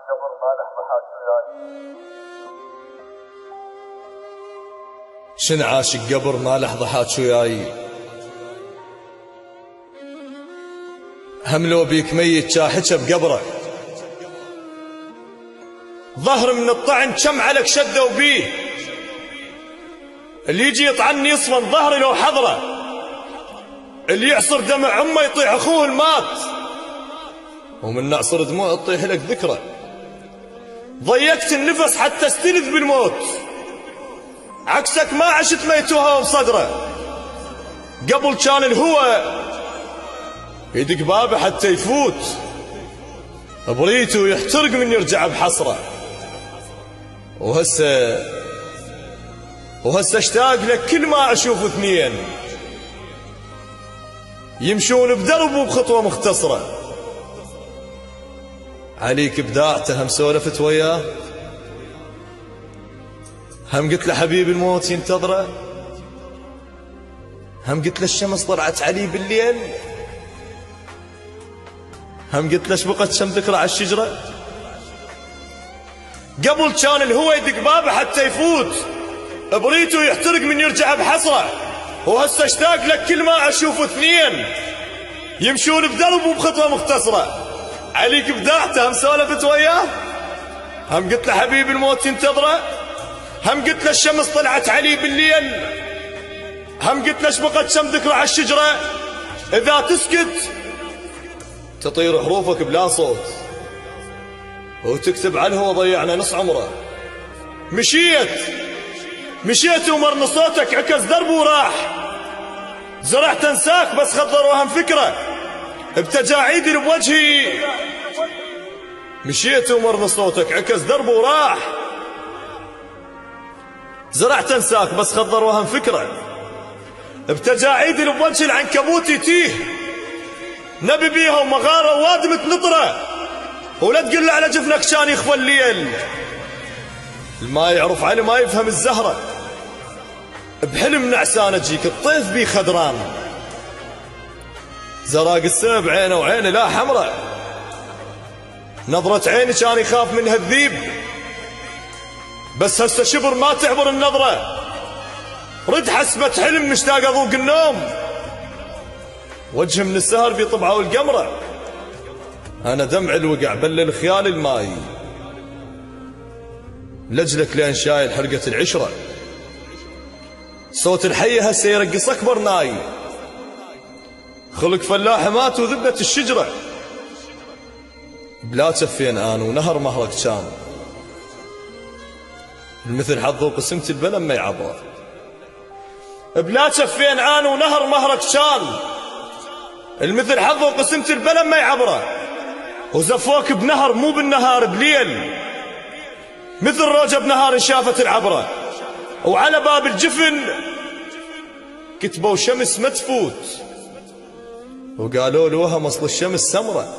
قبر ما له ضحاك وياي. شن عاشق قبر ما له ضحاك وياي، هم لو بيك ميت شاحكه بقبره، ظهر من الطعن كم عليك شدوا بيه، اللي يجي يطعني يصفن ظهري لو حضره، اللي يعصر دمع عمه يطيح اخوه المات، ومن نعصر دموع تطيح لك ذكرى. ضيقت النفس حتى استلذ بالموت، عكسك ما عشت ميتوها بصدره. قبل كان الهوى يدق بابه حتى يفوت، بريته يحترق من يرجع بحسره. وهسه اشتاق لك كل ما اشوف اثنين يمشون بدرب وبخطوه مختصره. عليك ابداعته هم سولفت وياه، هم قلت له حبيب الموت ينتظره، هم قلت له الشمس طلعت علي بالليل، هم قلت له شبقت شم ذكرى على الشجره. قبل كان الهوى يدق بابه حتى يفوت، بريته يحترق من يرجع بحسره. وهسه اشتاق لك كل ما اشوف اثنين يمشون بدرب وبخطوه مختصره. عليك ابداعته هم سولفت وياه، هم قلت له حبيب الموت ينتظره، هم قلت له الشمس طلعت علي بالليل، هم قلت له شبقت شم ذكرى على الشجره. اذا تسكت تطير حروفك بلا صوت، وتكتب على الهوى ضيعنا نص عمره. مشيت ومرن صوتك عكس درب وراح، زرعت انساك بس خضر وهم فكره بتجاعيدي بوجهي. مشيت ومرن صوتك عكس درب وراح، زرعت انساك بس خضر وهم فكره بتجاعيدي بوجه العنكبوت يتيه. نبي بيها ومغاره ووادمة نطره، ولا تقل له على جفنك كان يخفى الليل. ما يعرف علي ما يفهم الزهره، بحلم نعسان اجيك الطيف بي خدران. زراق السنة بعينه وعينه لا حمره، نظرة عيني كان يخاف منها الذيب، بس هسه شبر ما تعبر النظرة. رد حسبة حلم مشتاق اذوق النوم، وجه من السهر في طبعه والقمره. انا دمع الوقع بلل خيال الماي، لجلك لين شايل حرقة العشرة. صوت الحية هسه يرقص اكبر ناي، خلق فلاحة مات وذبت الشجرة. بلا جفين انا ونهر مهرك كان، المثل حظه وقسمت البلم ما يعبره. بلا جفين انا ونهر مهرك كان، المثل حظه وقسمت البلم ما يعبره. وزفوك بنهر مو بالنهار بليل، مثل روجة بنهار شافت العبرة. وعلى باب الجفن كتبوا شمس ما تفوت، وقالوا له وهم اصل الشمس سمرة.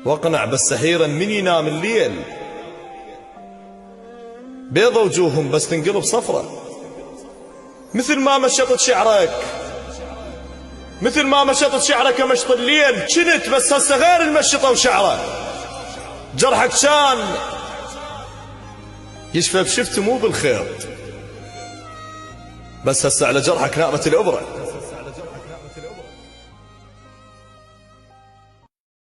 واقنع بس سحيرا من ينام الليل، بيض وجوههم بس تنقلب صفرة. مثل ما مشطت شعرك، مثل ما مشطت شعرك مشط الليل كنت، بس هسه غير المشطة وشعره. جرحك كان يشفى بشفت مو بالخيط، بس هسه على جرحك نامت العبرة.